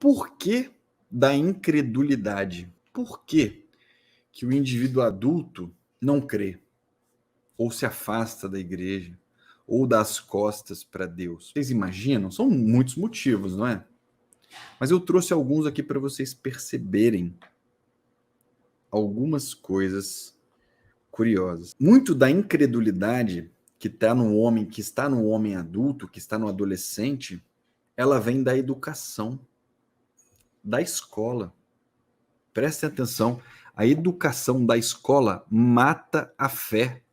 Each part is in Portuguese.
Por que da incredulidade? Por que que o indivíduo adulto não crê? Ou se afasta da igreja? Ou dá as costas para Deus? Vocês imaginam? São muitos motivos, não é? Mas eu trouxe alguns aqui para vocês perceberem algumas coisas curiosas. Muito da incredulidade que está no homem adulto, que está no adolescente, ela vem da educação, da escola. Prestem atenção, a educação da escola mata a fé.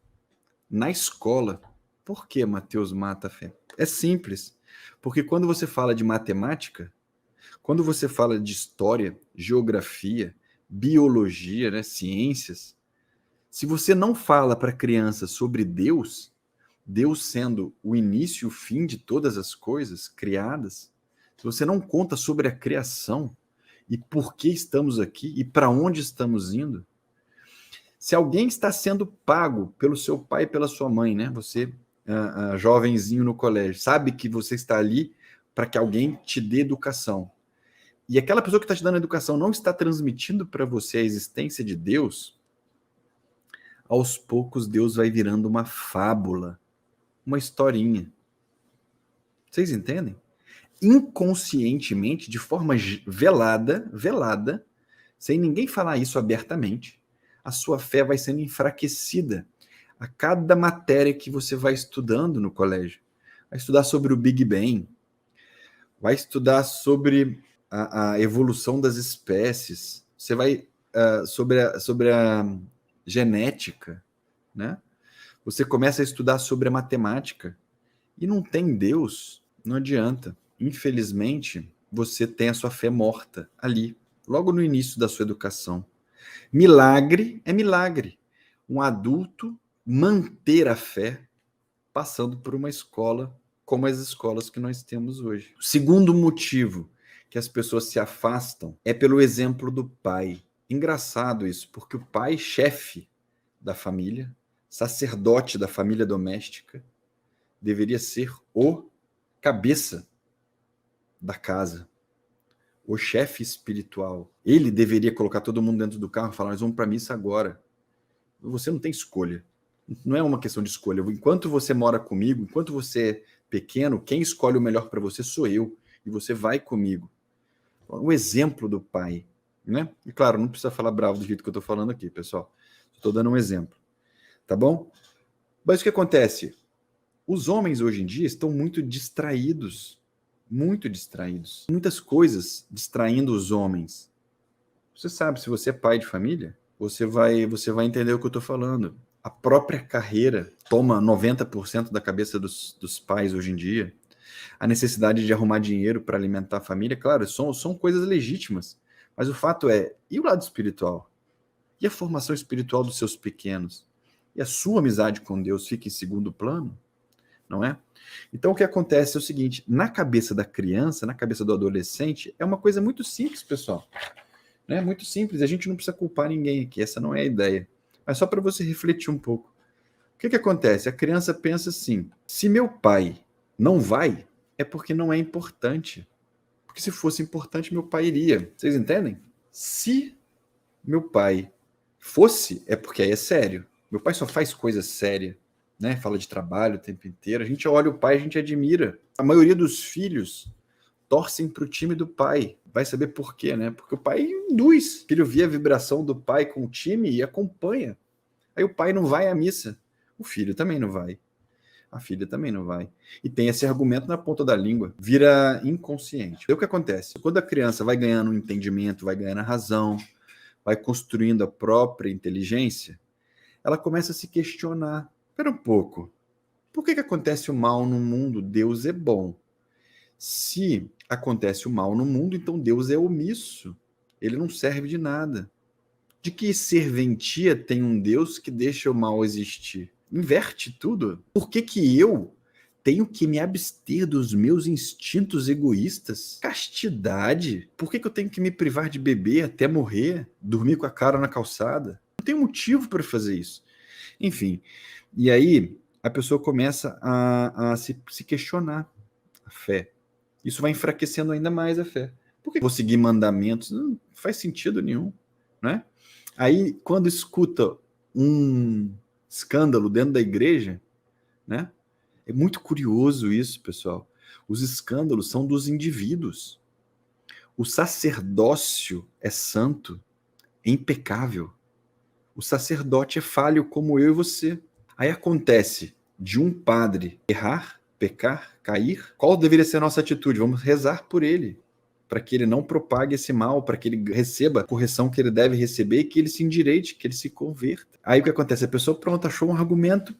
Na escola. Por que, Mateus, mata a fé? É simples. Porque quando você fala de matemática, quando você fala de história, geografia, biologia, né, ciências, se você não fala para a criança sobre Deus, Deus sendo o início e o fim de todas as coisas criadas, se você não conta sobre a criação e por que estamos aqui e para onde estamos indo, se alguém está sendo pago pelo seu pai e pela sua mãe, né? Você, jovenzinho no colégio, sabe que você está ali para que alguém te dê educação. E aquela pessoa que está te dando educação não está transmitindo para você a existência de Deus, aos poucos Deus vai virando uma fábula, uma historinha. Vocês entendem? Inconscientemente, de forma velada, sem ninguém falar isso abertamente, a sua fé vai sendo enfraquecida a cada matéria que você vai estudando no colégio. Vai estudar sobre o Big Bang, vai estudar sobre a evolução das espécies, você vai sobre a genética, né? Você começa a estudar sobre a matemática e não tem Deus, não adianta. Infelizmente, você tem a sua fé morta ali, logo no início da sua educação. Milagre é milagre. Um adulto manter a fé passando por uma escola como as escolas que nós temos hoje. O segundo motivo que as pessoas se afastam é pelo exemplo do pai. Engraçado isso, porque o pai, chefe da família, sacerdote da família doméstica, deveria ser o cabeça da casa, o chefe espiritual. Ele deveria colocar todo mundo dentro do carro e falar: nós vamos para a missa agora. Você não tem escolha. Não é uma questão de escolha. Enquanto você mora comigo, enquanto você é pequeno, quem escolhe o melhor para você sou eu. E você vai comigo. O exemplo do pai. Né? E claro, não precisa falar bravo do jeito que eu estou falando aqui, pessoal. Estou dando um exemplo. Tá bom? Mas o que acontece? Os homens hoje em dia estão muito distraídos. Muito distraídos. Muitas coisas distraindo os homens. Você sabe, se você é pai de família, você vai entender o que eu estou falando. A própria carreira toma 90% da cabeça dos pais hoje em dia. A necessidade de arrumar dinheiro para alimentar a família, claro, são coisas legítimas. Mas o fato é, e o lado espiritual? E a formação espiritual dos seus pequenos? E a sua amizade com Deus fica em segundo plano? Não é? Então o que acontece é o seguinte, na cabeça da criança, na cabeça do adolescente, é uma coisa muito simples, pessoal. É muito simples, a gente não precisa culpar ninguém aqui, essa não é a ideia. Mas só para você refletir um pouco. O que acontece? A criança pensa assim, se meu pai não vai, é porque não é importante. Porque se fosse importante, meu pai iria. Vocês entendem? Se meu pai fosse, é porque aí é sério. Meu pai só faz coisa séria, né? Fala de trabalho o tempo inteiro. A gente olha o pai, a gente admira. A maioria dos filhos torcem para o time do pai. Vai saber por quê, né? Porque o pai induz. O filho vê a vibração do pai com o time e acompanha. Aí o pai não vai à missa. O filho também não vai. A filha também não vai. E tem esse argumento na ponta da língua. Vira inconsciente. E o que acontece? Quando a criança vai ganhando um entendimento, vai ganhando a razão, vai construindo a própria inteligência, ela começa a se questionar. Espera um pouco. Por que acontece o mal no mundo? Deus é bom. Se acontece o mal no mundo, então Deus é omisso. Ele não serve de nada. De que serventia tem um Deus que deixa o mal existir? Inverte tudo. Por que eu tenho que me abster dos meus instintos egoístas? Castidade? Por que eu tenho que me privar de beber até morrer? Dormir com a cara na calçada? Não tem motivo para fazer isso. Enfim, e aí a pessoa começa a se questionar a fé. Isso vai enfraquecendo ainda mais a fé. Por que eu vou seguir mandamentos? Não faz sentido nenhum, né? Aí, quando escuta um escândalo dentro da igreja, né? É muito curioso isso, pessoal. Os escândalos são dos indivíduos. O sacerdócio é santo, é impecável. O sacerdote é falho como eu e você. Aí acontece de um padre errar, pecar, cair. Qual deveria ser a nossa atitude? Vamos rezar por ele, para que ele não propague esse mal, para que ele receba a correção que ele deve receber e que ele se endireite, que ele se converta. Aí o que acontece? A pessoa, pronto, achou um argumento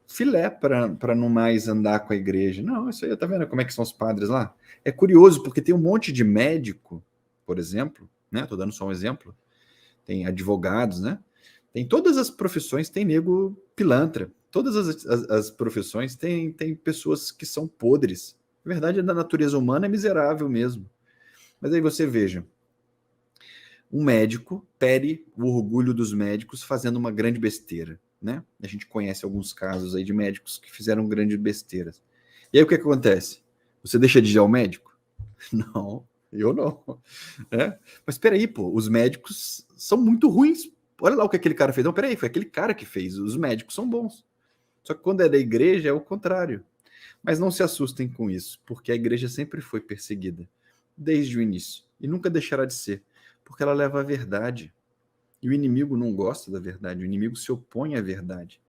filé para não mais andar com a igreja. Não, isso aí, tá vendo como é que são os padres lá? É curioso, porque tem um monte de médico, por exemplo, né? Tô dando só um exemplo. Tem advogados, né? Tem todas as profissões, tem nego pilantra. Todas as profissões tem pessoas que são podres. A verdade é da natureza humana é miserável mesmo. Mas aí você veja, um médico pere o orgulho dos médicos fazendo uma grande besteira, né? A gente conhece alguns casos aí de médicos que fizeram grandes besteiras. E aí o que acontece? Você deixa de ir ao médico? Não, eu não. É? Mas peraí, pô, os médicos são muito ruins. Olha lá o que aquele cara fez. Não, peraí, foi aquele cara que fez. Os médicos são bons. Só que quando é da igreja é o contrário. Mas não se assustem com isso, porque a igreja sempre foi perseguida, desde o início, e nunca deixará de ser, porque ela leva a verdade. E o inimigo não gosta da verdade, o inimigo se opõe à verdade.